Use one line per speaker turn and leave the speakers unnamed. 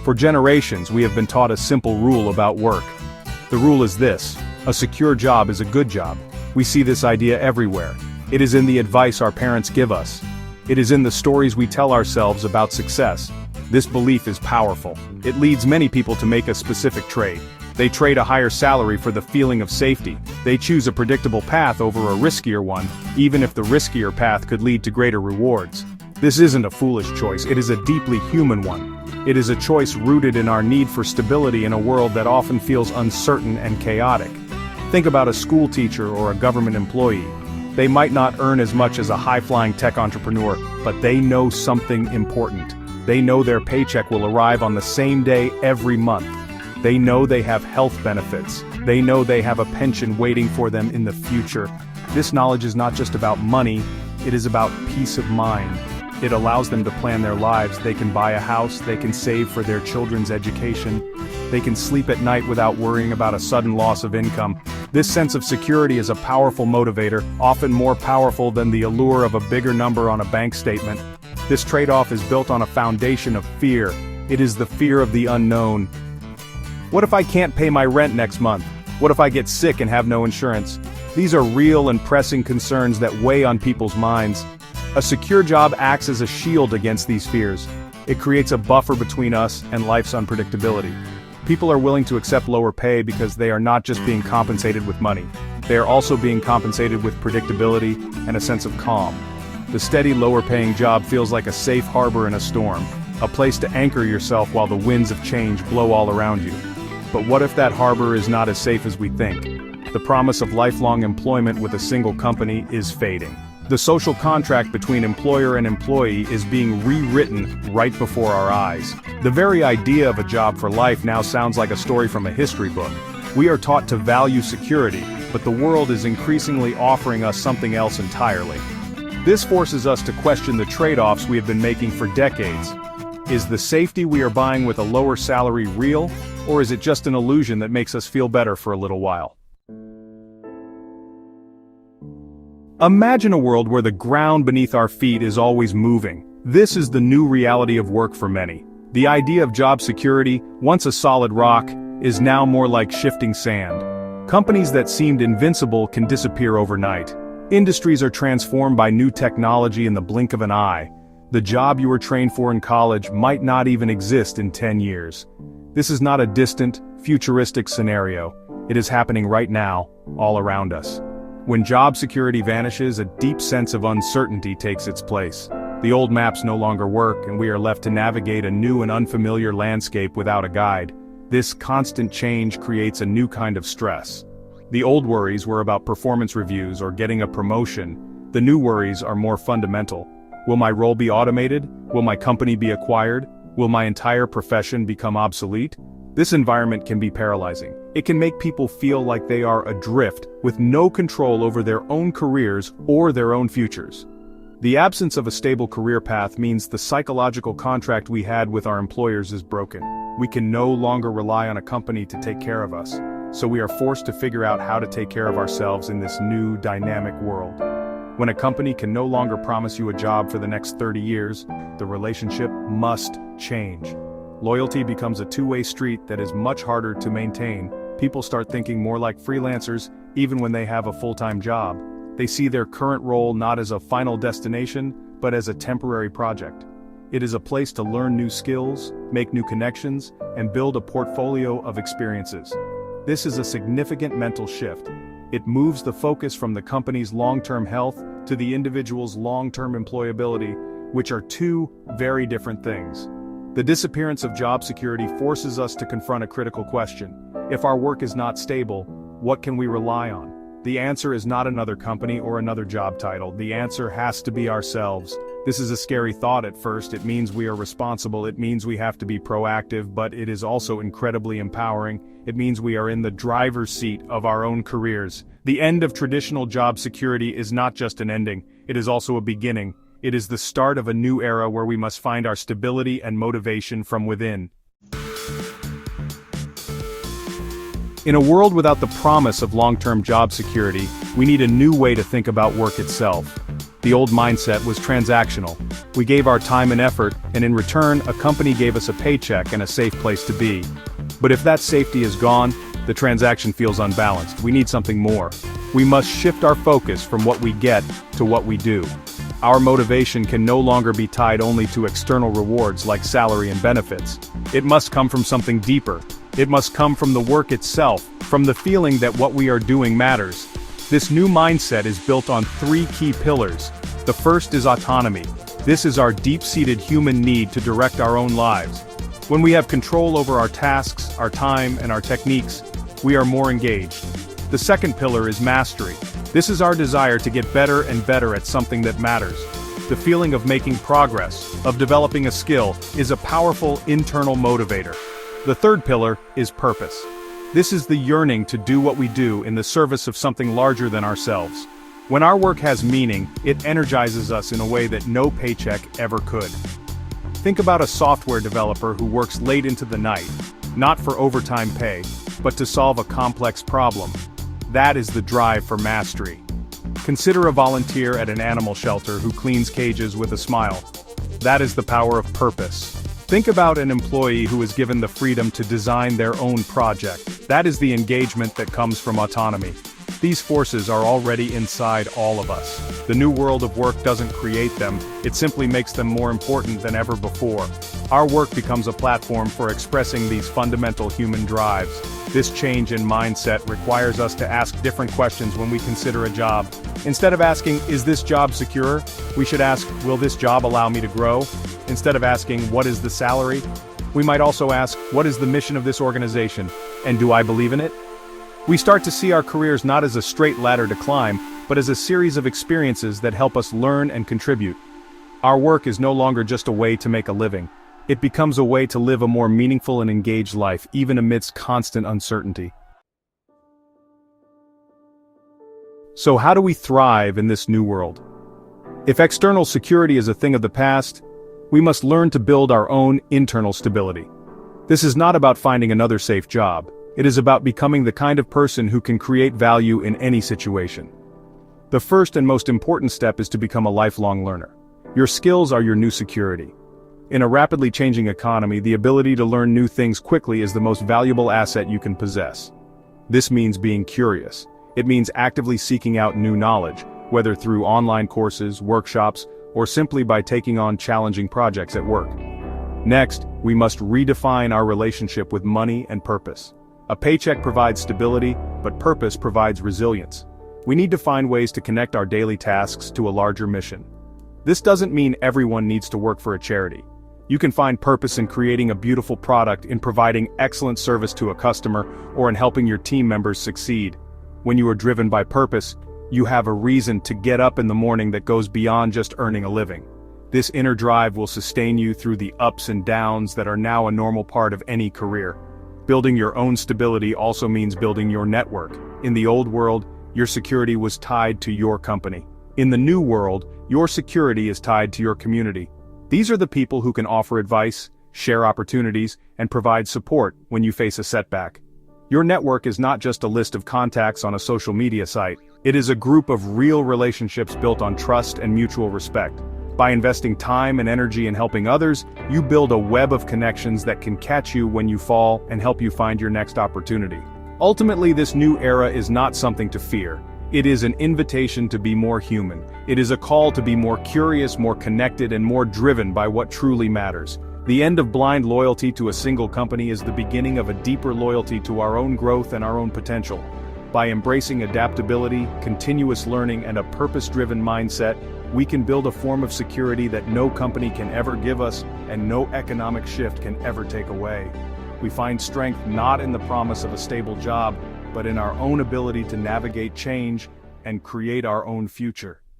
For generations, we have been taught a simple rule about work. The rule is this: a secure job is a good job. We see this idea everywhere. It is in the advice our parents give us. It is in the stories we tell ourselves about success. This belief is powerful. It leads many people to make a specific trade. They trade a higher salary for the feeling of safety. They choose a predictable path over a riskier one, even if the riskier path could lead to greater rewards. This isn't a foolish choice, it is a deeply human one. It is a choice rooted in our need for stability in a world that often feels uncertain and chaotic. Think about a school teacher or a government employee. They might not earn as much as a high-flying tech entrepreneur, but they know something important. They know their paycheck will arrive on the same day every month. They know they have health benefits. They know they have a pension waiting for them in the future. This knowledge is not just about money, it is about peace of mind. It allows them to plan their lives. They can buy a house, they can save for their children's education. They can sleep at night without worrying about a sudden loss of income. This sense of security is a powerful motivator, often more powerful than the allure of a bigger number on a bank statement. This trade-off is built on a foundation of fear. It is the fear of the unknown. What if I can't pay my rent next month? What if I get sick and have no insurance? These are real and pressing concerns that weigh on people's minds. A secure job acts as a shield against these fears. It creates a buffer between us and life's unpredictability. People are willing to accept lower pay because they are not just being compensated with money. They are also being compensated with predictability and a sense of calm. The steady, lower-paying job feels like a safe harbor in a storm, a place to anchor yourself while the winds of change blow all around you. But what if that harbor is not as safe as we think? The promise of lifelong employment with a single company is fading. The social contract between employer and employee is being rewritten right before our eyes. The very idea of a job for life now sounds like a story from a history book. We are taught to value security, but the world is increasingly offering us something else entirely. This forces us to question the trade-offs we have been making for decades. Is the safety we are buying with a lower salary real, or is it just an illusion that makes us feel better for a little while? Imagine a world where the ground beneath our feet is always moving. This is the new reality of work for many. The idea of job security, once a solid rock, is now more like shifting sand. Companies that seemed invincible can disappear overnight. Industries are transformed by new technology in the blink of an eye. The job you were trained for in college might not even exist in 10 years. This is not a distant, futuristic scenario. It is happening right now, all around us. When job security vanishes, a deep sense of uncertainty takes its place. The old maps no longer work, and we are left to navigate a new and unfamiliar landscape without a guide. This constant change creates a new kind of stress. The old worries were about performance reviews or getting a promotion. The new worries are more fundamental. Will my role be automated? Will my company be acquired? Will my entire profession become obsolete? This environment can be paralyzing. It can make people feel like they are adrift, with no control over their own careers or their own futures. The absence of a stable career path means the psychological contract we had with our employers is broken. We can no longer rely on a company to take care of us, so we are forced to figure out how to take care of ourselves in this new, dynamic world. When a company can no longer promise you a job for the next 30 years, the relationship must change. Loyalty becomes a two-way street that is much harder to maintain. People start thinking more like freelancers, even when they have a full-time job. They see their current role not as a final destination, but as a temporary project. It is a place to learn new skills, make new connections, and build a portfolio of experiences. This is a significant mental shift. It moves the focus from the company's long-term health to the individual's long-term employability, which are two very different things. The disappearance of job security forces us to confront a critical question. If our work is not stable, what can we rely on? The answer is not another company or another job title. The answer has to be ourselves. This is a scary thought at first. It means we are responsible. It means we have to be proactive, but it is also incredibly empowering. It means we are in the driver's seat of our own careers. The end of traditional job security is not just an ending, it is also a beginning. It is the start of a new era where we must find our stability and motivation from within. In a world without the promise of long-term job security, we need a new way to think about work itself. The old mindset was transactional. We gave our time and effort, and in return, a company gave us a paycheck and a safe place to be. But if that safety is gone, the transaction feels unbalanced. We need something more. We must shift our focus from what we get to what we do. Our motivation can no longer be tied only to external rewards like salary and benefits. It must come from something deeper. It must come from the work itself, from the feeling that what we are doing matters. This new mindset is built on three key pillars. The first is autonomy. This is our deep-seated human need to direct our own lives. When we have control over our tasks, our time, and our techniques, we are more engaged. The second pillar is mastery. This is our desire to get better and better at something that matters. The feeling of making progress, of developing a skill, is a powerful internal motivator. The third pillar is purpose. This is the yearning to do what we do in the service of something larger than ourselves. When our work has meaning, it energizes us in a way that no paycheck ever could. Think about a software developer who works late into the night, not for overtime pay, but to solve a complex problem. That is the drive for mastery. Consider a volunteer at an animal shelter who cleans cages with a smile. That is the power of purpose. Think about an employee who is given the freedom to design their own project. That is the engagement that comes from autonomy. These forces are already inside all of us. The new world of work doesn't create them, it simply makes them more important than ever before. Our work becomes a platform for expressing these fundamental human drives. This change in mindset requires us to ask different questions when we consider a job. Instead of asking, is this job secure? We should ask, will this job allow me to grow? Instead of asking, what is the salary? We might also ask, what is the mission of this organization? And do I believe in it? We start to see our careers not as a straight ladder to climb, but as a series of experiences that help us learn and contribute. Our work is no longer just a way to make a living. It becomes a way to live a more meaningful and engaged life, even amidst constant uncertainty. So how do we thrive in this new world? If external security is a thing of the past, we must learn to build our own internal stability. This is not about finding another safe job. It is about becoming the kind of person who can create value in any situation. The first and most important step is to become a lifelong learner. Your skills are your new security. In a rapidly changing economy, the ability to learn new things quickly is the most valuable asset you can possess. This means being curious. It means actively seeking out new knowledge, whether through online courses, workshops, or simply by taking on challenging projects at work. Next, we must redefine our relationship with money and purpose. A paycheck provides stability, but purpose provides resilience. We need to find ways to connect our daily tasks to a larger mission. This doesn't mean everyone needs to work for a charity. You can find purpose in creating a beautiful product, in providing excellent service to a customer, or in helping your team members succeed. When you are driven by purpose, you have a reason to get up in the morning that goes beyond just earning a living. This inner drive will sustain you through the ups and downs that are now a normal part of any career. Building your own stability also means building your network. In the old world, your security was tied to your company. In the new world, your security is tied to your community. These are the people who can offer advice, share opportunities, and provide support when you face a setback. Your network is not just a list of contacts on a social media site. It is a group of real relationships built on trust and mutual respect. By investing time and energy in helping others, you build a web of connections that can catch you when you fall and help you find your next opportunity. Ultimately, this new era is not something to fear. It is an invitation to be more human. It is a call to be more curious, more connected, and more driven by what truly matters. The end of blind loyalty to a single company is the beginning of a deeper loyalty to our own growth and our own potential. By embracing adaptability, continuous learning, and a purpose-driven mindset, we can build a form of security that no company can ever give us and no economic shift can ever take away. We find strength not in the promise of a stable job, but in our own ability to navigate change and create our own future.